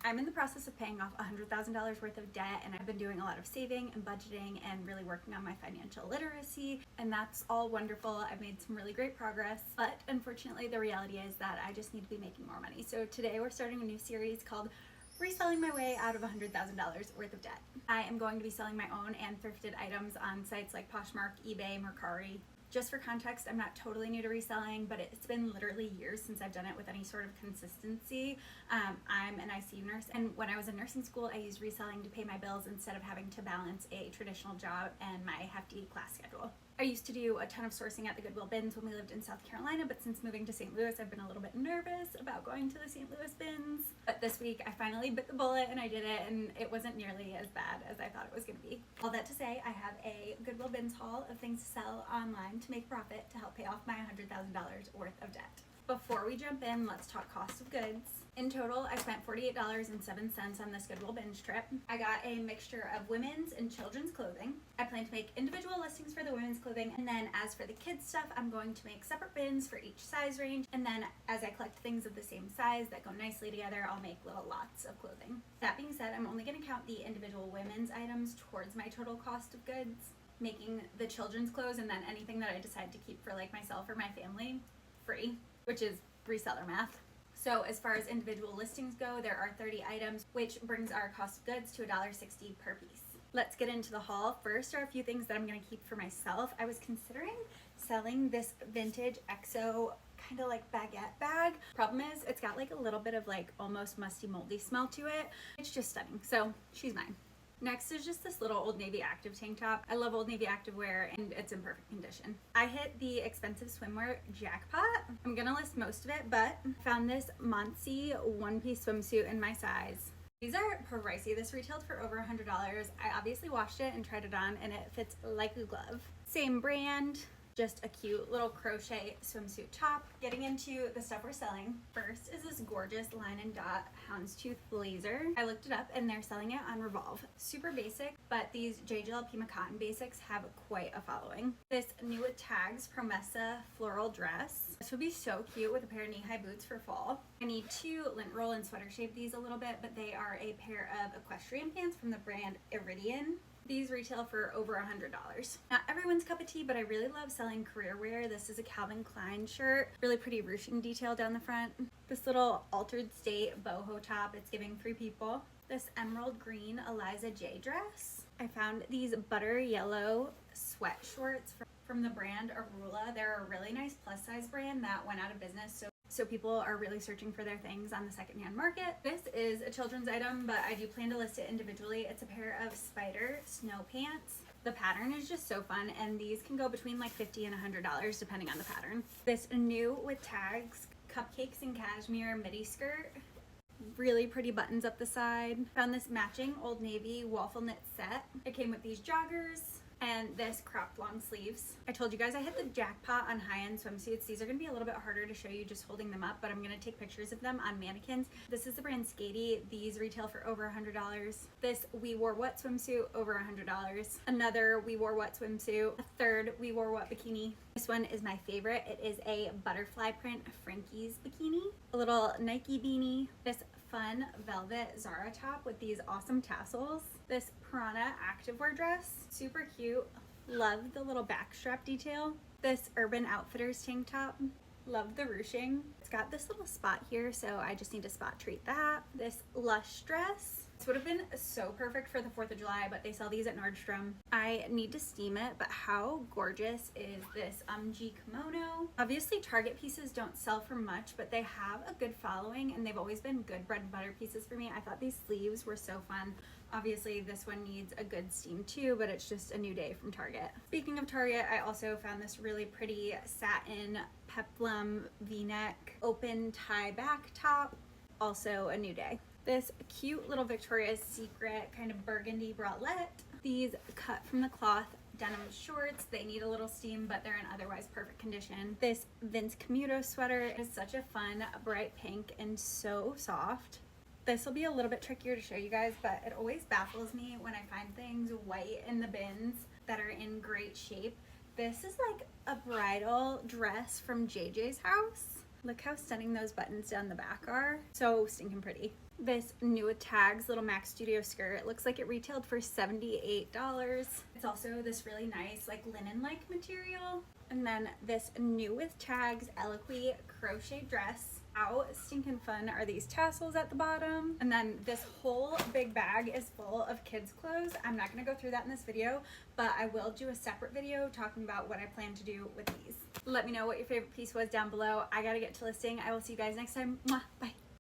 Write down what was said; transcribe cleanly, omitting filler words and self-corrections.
I'm in the process of paying off $100,000 worth of debt, and I've been doing a lot of saving and budgeting and really working on my financial literacy, and that's all wonderful. I've made some really great progress, but unfortunately the reality is that I just need to be making more money. So today we're starting a new series called Reselling My Way Out of $100,000 worth of debt. I am going to be selling my own and thrifted items on sites like Poshmark, eBay, Mercari. Just for context, I'm not totally new to reselling, but it's been literally years since I've done it with any sort of consistency. I'm an ICU nurse, and when I was in nursing school, I used reselling to pay my bills instead of having to balance a traditional job and my hefty class schedule. I used to do a ton of sourcing at the Goodwill bins when we lived in South Carolina, but since moving to St. Louis, I've been a little bit nervous about going to the St. Louis bins. But this week, I finally bit the bullet and I did it, and it wasn't nearly as bad as I thought it was going to be. All that to say, I have a Goodwill bins haul of things to sell online to make profit to help pay off my $100,000 worth of debt. Before we jump in, let's talk cost of goods. In total, I spent $48.07 on this Goodwill binge trip. I got a mixture of women's and children's clothing. I plan to make individual listings for the women's clothing, and then as for the kids stuff, I'm going to make separate bins for each size range, and then as I collect things of the same size that go nicely together, I'll make little lots of clothing. That being said, I'm only going to count the individual women's items towards my total cost of goods, making the children's clothes and then anything that I decide to keep for like myself or my family free, which is reseller math. So as far as individual listings go, there are 30 items, which brings our cost of goods to $1.60 per piece. Let's get into the haul. First are a few things that I'm going to keep for myself. I was considering selling this vintage EXO kind of like baguette bag. Problem is, it's got like a little bit of like almost musty moldy smell to it. It's just stunning, so she's mine. Next is just this little Old Navy active tank top. I love Old Navy activewear and it's in perfect condition. I hit the expensive swimwear jackpot. I'm gonna list most of it, but found this Monsey one-piece swimsuit in my size. These are pricey. This retailed for over $100. I obviously washed it and tried it on and it fits like a glove. Same brand. Just a cute little crochet swimsuit top. Getting into the stuff we're selling. First is this gorgeous line and dot houndstooth blazer. I looked it up and they're selling it on Revolve. Super basic, but these JGL Pima cotton basics have quite a following. This new with tags Promessa floral dress. This would be so cute with a pair of knee-high boots for fall. I need to lint roll and sweater shape these a little bit, but they are a pair of equestrian pants from the brand Iridian. These retail for over $100. Not everyone's cup of tea, but I really love selling career wear. This is a Calvin Klein shirt. Really pretty ruching detail down the front. This little altered state boho top. It's giving free people. This emerald green Eliza J dress. I found these butter yellow sweat shorts from the brand Arula. They're a really nice plus size brand that went out of business. So people are really searching for their things on the secondhand market. This is a children's item, but I do plan to list it individually. It's a pair of spider snow pants. The pattern is just so fun, and these can go between like $50 and $100 depending on the pattern. This new with tags, cupcakes and cashmere midi skirt. Really pretty buttons up the side. Found this matching Old Navy waffle knit set. It came with these joggers and this cropped long sleeves. I told you guys I hit the jackpot on high-end swimsuits. These are gonna be a little bit harder to show you just holding them up, but I'm gonna take pictures of them on mannequins. This is the brand Skatey. These retail for over $100. This We Wore What swimsuit, over $100. Another We Wore What swimsuit. A third We Wore What bikini. This one is my favorite. It is a butterfly print Frankie's bikini. A little Nike beanie. This fun velvet Zara top with these awesome tassels. This Prana activewear dress, super cute. Love the little backstrap detail. This Urban Outfitters tank top. Love the ruching. It's got this little spot here, so I just need to spot treat that. This Lush dress. This would have been so perfect for the 4th of July, but they sell these at Nordstrom. I need to steam it, but how gorgeous is this Umgee kimono? Obviously, Target pieces don't sell for much, but they have a good following, and they've always been good bread and butter pieces for me. I thought these sleeves were so fun. Obviously, this one needs a good steam too, but it's just a new day from Target. Speaking of Target, I also found this really pretty satin peplum v-neck open tie back top. Also a new day. This cute little Victoria's Secret kind of burgundy bralette. These cut from the cloth denim shorts. They need a little steam, but they're in otherwise perfect condition. This Vince Camuto sweater is such a fun bright pink and so soft. This will be a little bit trickier to show you guys, but it always baffles me when I find things white in the bins that are in great shape. This is like a bridal dress from JJ's house. Look how stunning those buttons down the back are. So stinking pretty. This new with tags little Mac Studio skirt. It looks like it retailed for $78. It's also this really nice like linen-like material. And then this new with tags Eloquy crochet dress. How stinking fun are these tassels at the bottom? And then this whole big bag is full of kids clothes. I'm not gonna go through that in this video, but I will do a separate video talking about what I plan to do with these. Let me know what your favorite piece was down below. I gotta get to listing. I will see you guys next time. Mwah, bye.